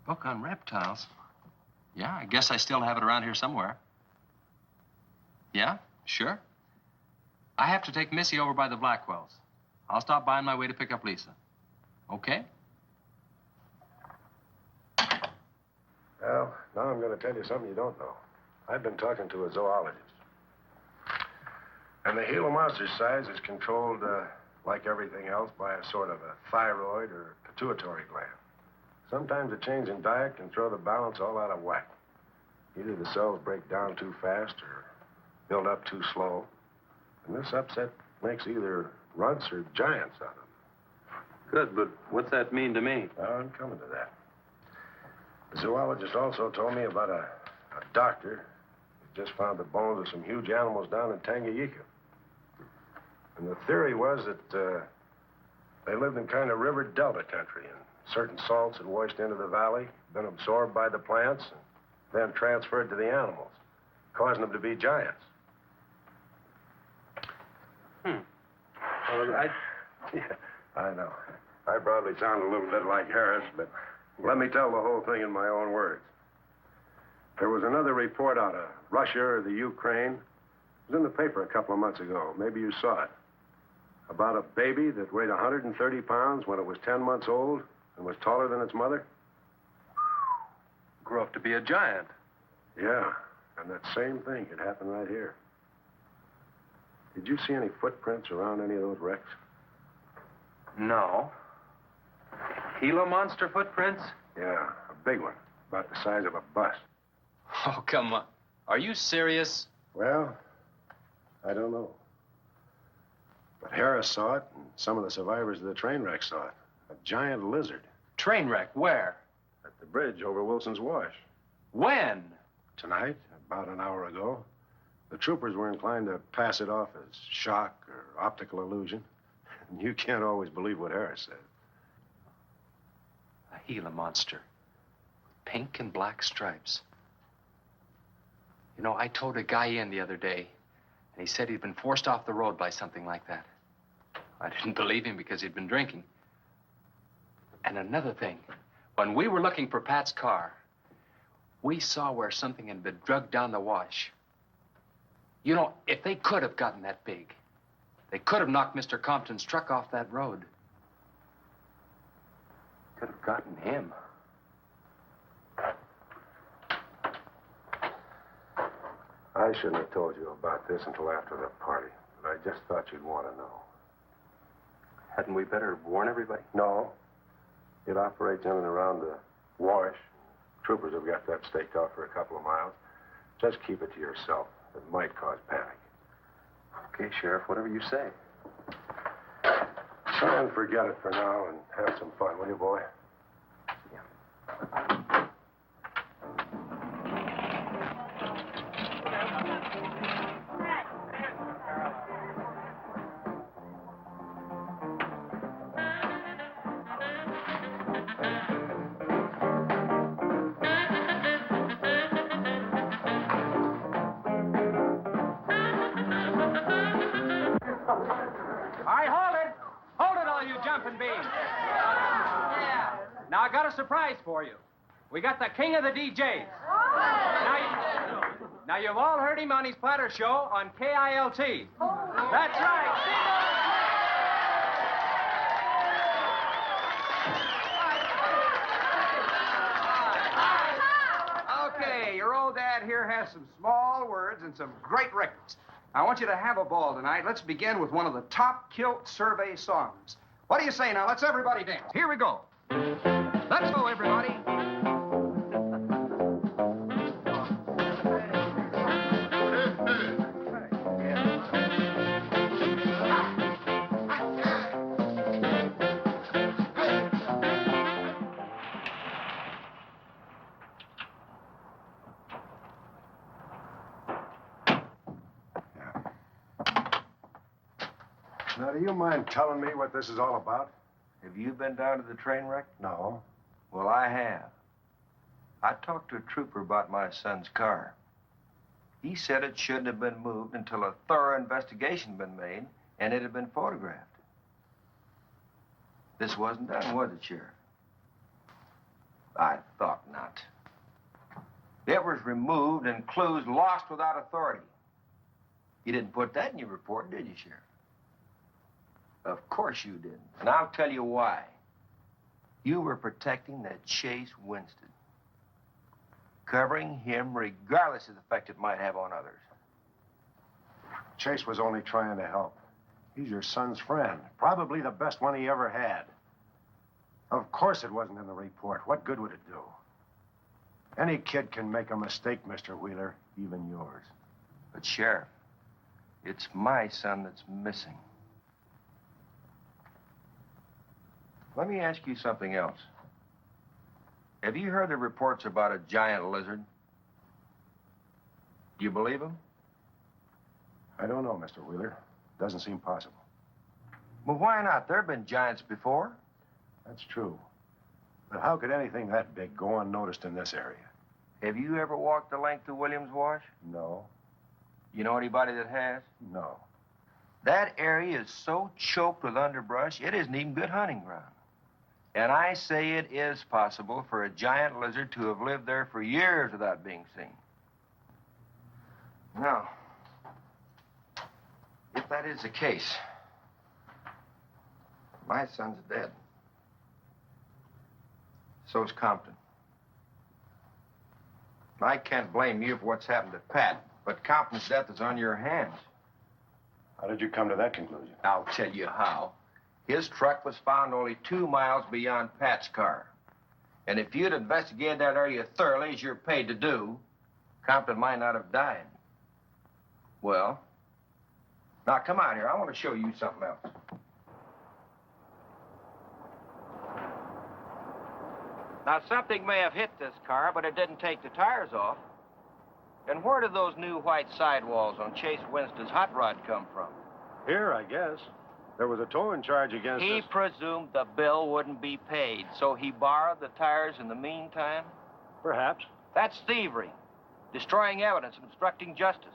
Book on reptiles? Yeah, I guess I still have it around here somewhere. Yeah, sure. I have to take Missy over by the Blackwells. I'll stop by on my way to pick up Lisa. Okay? Well, now I'm going to tell you something you don't know. I've been talking to a zoologist. And the Gila monster size is controlled, like everything else, by a sort of a thyroid or pituitary gland. Sometimes a change in diet can throw the balance all out of whack. Either the cells break down too fast or build up too slow. And this upset makes either runts or giants out of them. Good, but what's that mean to me? Well, I'm coming to that. The zoologist also told me about a doctor who just found the bones of some huge animals down in Tanganyika. And the theory was that they lived in kind of river delta country, and certain salts had washed into the valley, been absorbed by the plants, and then transferred to the animals, causing them to be giants. Well, yeah, I know. I probably sound a little bit like Harris, but let me tell the whole thing in my own words. There was another report out of Russia or the Ukraine. It was in the paper a couple of months ago. Maybe you saw it. About a baby that weighed 130 pounds when it was 10 months old and was taller than its mother. Grew up to be a giant. Yeah, and that same thing could happen right here. Did you see any footprints around any of those wrecks? No. Gila monster footprints? Yeah, a big one, about the size of a bus. Oh, come on. Are you serious? Well, I don't know. But Harris saw it, and some of the survivors of the train wreck saw it. A giant lizard. Train wreck, where? At the bridge over Wilson's Wash. When? Tonight, about an hour ago. The troopers were inclined to pass it off as shock or optical illusion. And you can't always believe what Harris said. A Gila monster. Pink and black stripes. You know, I towed a guy in the other day, and he said he'd been forced off the road by something like that. I didn't believe him because he'd been drinking. And another thing, when we were looking for Pat's car, we saw where something had been drugged down the wash. You know, if they could have gotten that big, they could have knocked Mr. Compton's truck off that road. Could have gotten him. I shouldn't have told you about this until after the party, but I just thought you'd want to know. Hadn't we better warn everybody? No. It operates in and around the wash. Troopers have got that staked out for a couple of miles. Just keep it to yourself. It might cause panic. Okay, Sheriff, whatever you say. Try and forget it for now and have some fun, will you, boy? Now, I got a surprise for you. We got the king of the DJs. Now, you've all heard him on his platter show on KILT. That's right. Okay, your old dad here has some small words and some great records. I want you to have a ball tonight. Let's begin with one of the top kilt survey songs. What do you say now? Let's everybody dance. Here we go. Let's go, everybody. Now, do you mind telling me what this is all about? Have you been down to the train wreck? No. Well, I have. I talked to a trooper about my son's car. He said it shouldn't have been moved until a thorough investigation had been made and it had been photographed. This wasn't done, was it, Sheriff? I thought not. It was removed and clues lost without authority. You didn't put that in your report, did you, Sheriff? Of course you didn't. And I'll tell you why. You were protecting that Chase Winston. Covering him regardless of the effect it might have on others. Chase was only trying to help. He's your son's friend. Probably the best one he ever had. Of course it wasn't in the report. What good would it do? Any kid can make a mistake, Mr. Wheeler, even yours. But, Sheriff, it's my son that's missing. Let me ask you something else. Have you heard the reports about a giant lizard? Do you believe them? I don't know, Mr. Wheeler. Doesn't seem possible. Well, why not? There have been giants before. That's true. But how could anything that big go unnoticed in this area? Have you ever walked the length of Williams Wash? No. You know anybody that has? No. That area is so choked with underbrush, it isn't even good hunting ground. And I say it is possible for a giant lizard to have lived there for years without being seen. Now, if that is the case, my son's dead. So's Compton. I can't blame you for what's happened to Pat, but Compton's death is on your hands. How did you come to that conclusion? I'll tell you how. His truck was found only 2 miles beyond Pat's car. And if you'd investigated that area thoroughly, as you're paid to do, Compton might not have died. Well, Now, come on here. I want to show you something else. Now, something may have hit this car, but it didn't take the tires off. And where did those new white sidewalls on Chase Winston's hot rod come from? Here, I guess. There was a towing charge against He us. presumed the bill wouldn't be paid, so he borrowed the tires in the meantime? Perhaps. That's thievery, destroying evidence, and obstructing justice.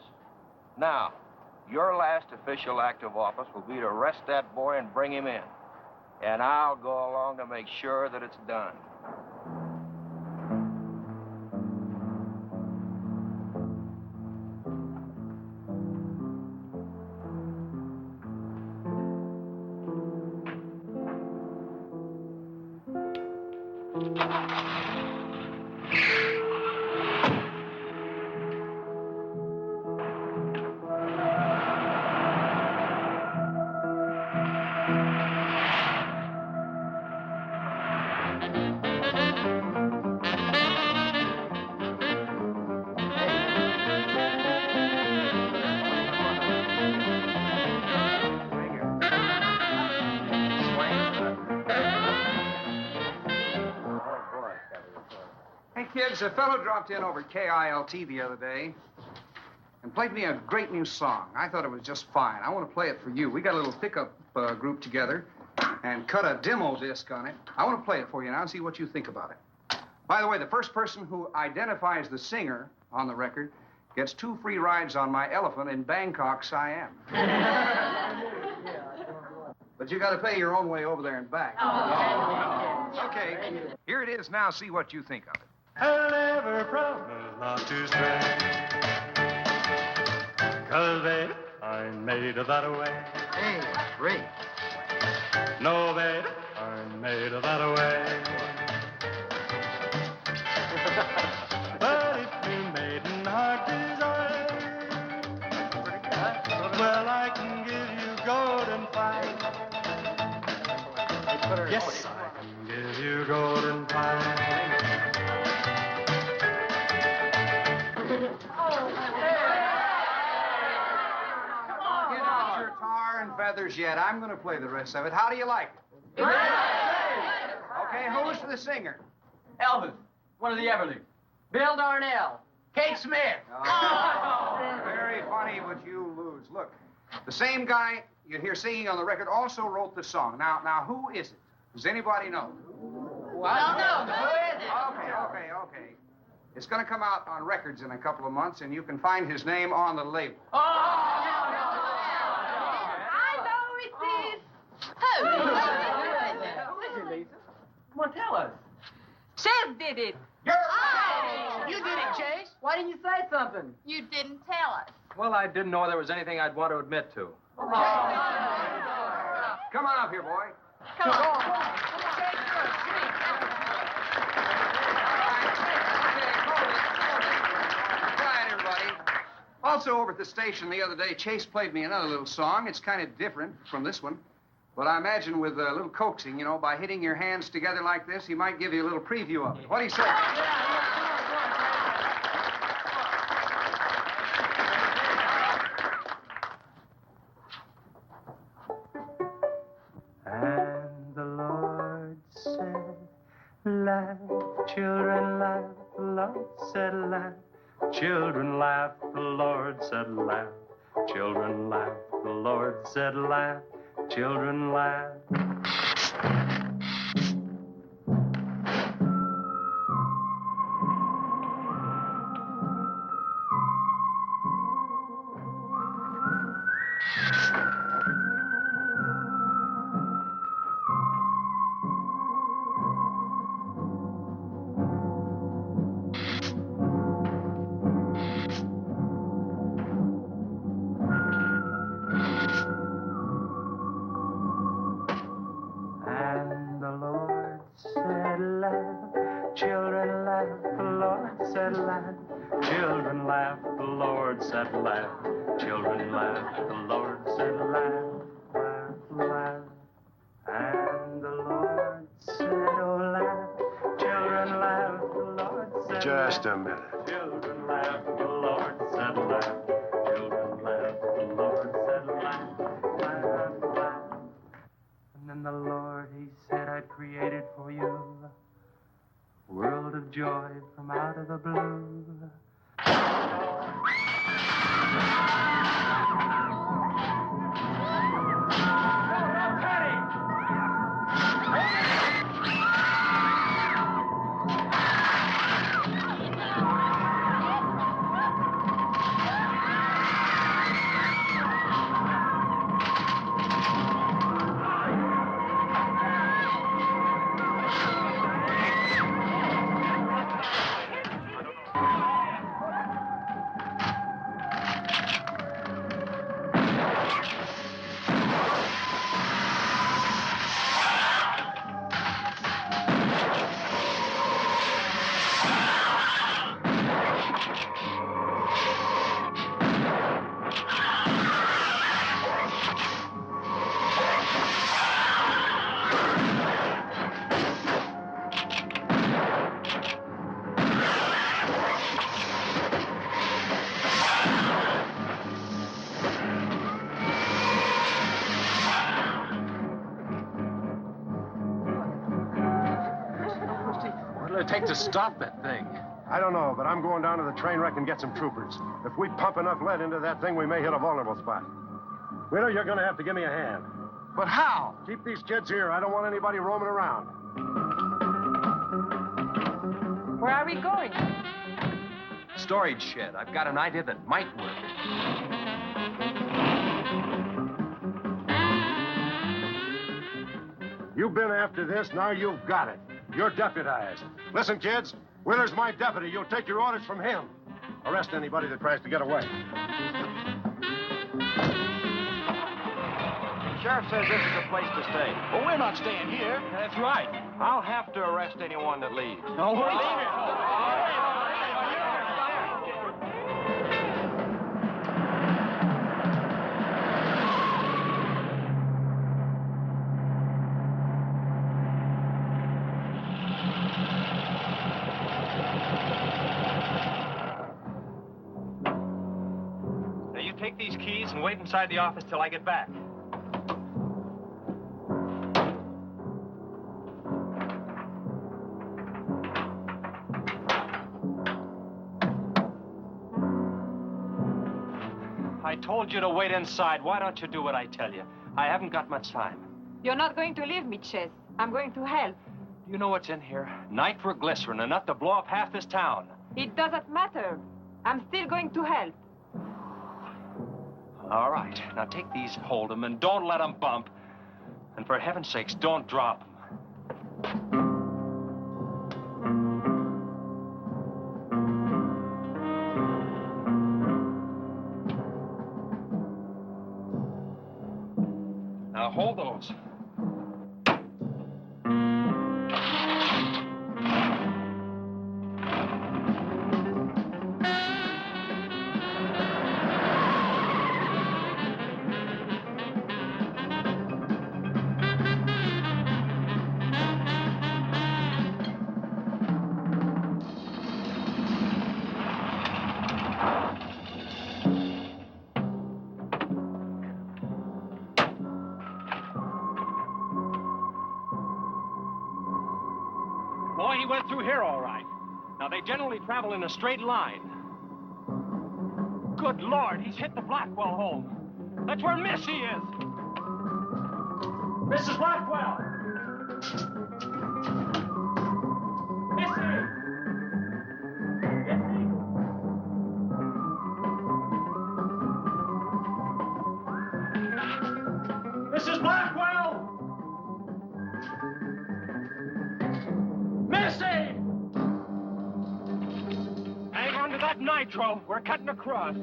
Now, your last official act of office will be to arrest that boy and bring him in. And I'll go along to make sure that it's done. Kids, a fellow dropped in over KILT the other day and played me a great new song. I thought it was just fine. I want to play it for you. We got a little pickup group together and cut a demo disc on it. I want to play it for you now and see what you think about it. By the way, the first person who identifies the singer on the record gets 2 free rides on my elephant in Bangkok, Siam. But you got to pay your own way over there and back. Okay, here it is now. See what you think of it. I'll never promise not to stray, 'cause baby, I'm made of that way. Hey, Ray. No, baby, I'm made of that way. But if you're made in heart desire, well, I can give you golden fire. Yes, I can give you golden fire. Feathers yet. I'm going to play the rest of it. How do you like it? Okay, who's the singer? Elvis, one of the Everlys. Bill Darnell. Kate Smith. Oh, very funny, but you lose. Look, the same guy you hear singing on the record also wrote the song. Now, who is it? Does anybody know? Well, I don't know. Who is it? Okay. It's going to come out on records in a couple of months, and you can find his name on the label. Who is it, Lisa? Well, tell us. Chase did it. You did it, Chase. Why didn't you say something? You didn't tell us. Well, I didn't know there was anything I'd want to admit to. Come on up here, boy. Come on. Quiet, everybody. Also, over at the station the other day, Chase played me another little song. It's kind of different from this one. But I imagine with a little coaxing, by hitting your hands together like this, he might give you a little preview of it. What do you say? And the Lord said, laugh, children, laugh. The Lord said, laugh. Children laugh. The Lord said, laugh. Children laugh. The Lord said, laugh. Children laugh. Children laugh, the Lord said laugh. Children laugh, the Lord said laugh. Laugh, laugh. And the Lord said, oh, laugh. Children laugh, the Lord said Just laugh. a minute. Children laugh, the Lord said laugh. Children laugh, the Lord said laugh. and the Lord, he said, I'd created for you a world of joy from out of the blue. What'll it take to stop that thing? I don't know, but I'm going down to the train wreck and get some troopers. If we pump enough lead into that thing, we may hit a vulnerable spot. Wheeler, you're going to have to give me a hand. But how? Keep these kids here. I don't want anybody roaming around. Where are we going? Storage shed. I've got an idea that might work. You've been after this, now you've got it. You're deputized. Listen, kids, Wheeler's my deputy. You'll take your orders from him. Arrest anybody that tries to get away. The sheriff says this is a place to stay. Well, we're not staying here. That's right. I'll have to arrest anyone that leaves. No, we're Now, you take these keys and wait inside the office till I get back. I told you to wait inside. Why don't you do what I tell you? I haven't got much time. You're not going to leave me, Chess. I'm going to help. You know what's in here? Nitroglycerin, enough to blow up half this town. It doesn't matter. I'm still going to help. All right. Now take these, hold them, and don't let them bump. And for heaven's sakes, don't drop them. Now hold those. Boy, he went through here all right. Now, they generally travel in a straight line. Good Lord, he's hit the Blackwell home. That's where Missy is. Mrs. Blackwell! Missy! Missy! Mrs. Blackwell! Missy! Hang on to that nitro. We're cutting across.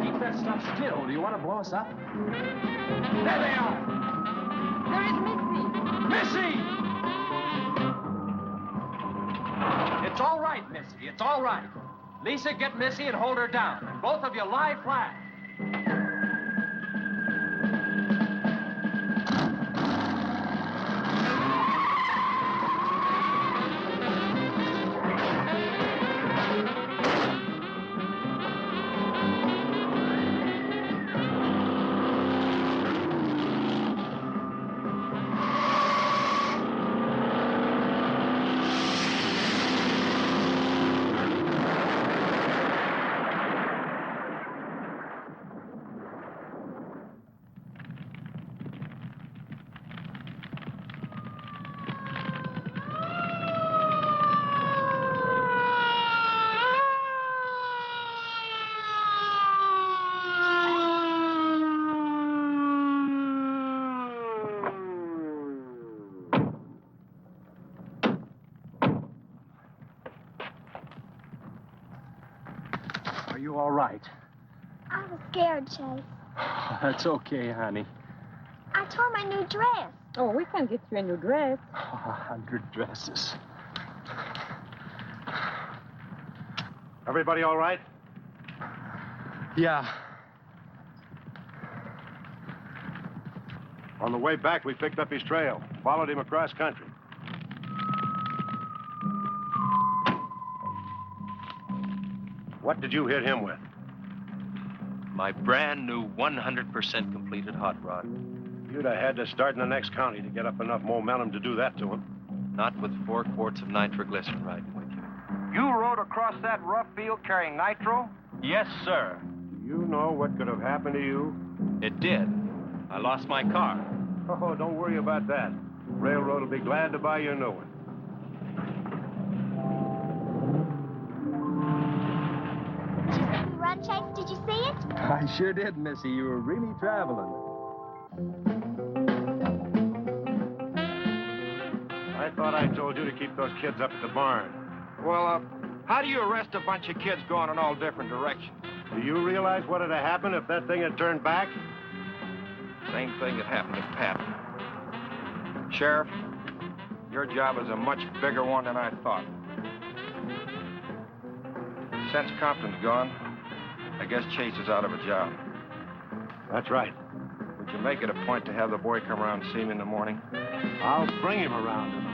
Keep that stuff still. Do you want to blow us up? There they are! There is Missy. Missy! It's all right, Missy. It's all right. Lisa, get Missy and hold her down. And both of you lie flat. you all right? I was scared, Chase. That's okay, honey. I tore my new dress. Oh, we can get you a new dress. 100 dresses. Everybody all right? Yeah. On the way back, we picked up his trail, followed him across country. What did you hit him with? My brand new 100% completed hot rod. You'd have had to start in the next county to get up enough momentum to do that to him. Not with 4 quarts of nitroglycerin riding with you. You rode across that rough field carrying nitro? Yes, sir. Do you know what could have happened to you? It did. I lost my car. Oh, don't worry about that. Railroad will be glad to buy you a new one. Did you see me run, Chase? Did you see it? I sure did, Missy. You were really traveling. I thought I told you to keep those kids up at the barn. Well, how do you arrest a bunch of kids going in all different directions? Do you realize what would have happened if that thing had turned back? Same thing that happened to Pap. Sheriff, your job is a much bigger one than I thought. Since Compton's gone, I guess Chase is out of a job. That's right. Would you make it a point to have the boy come around and see me in the morning? I'll bring him around in the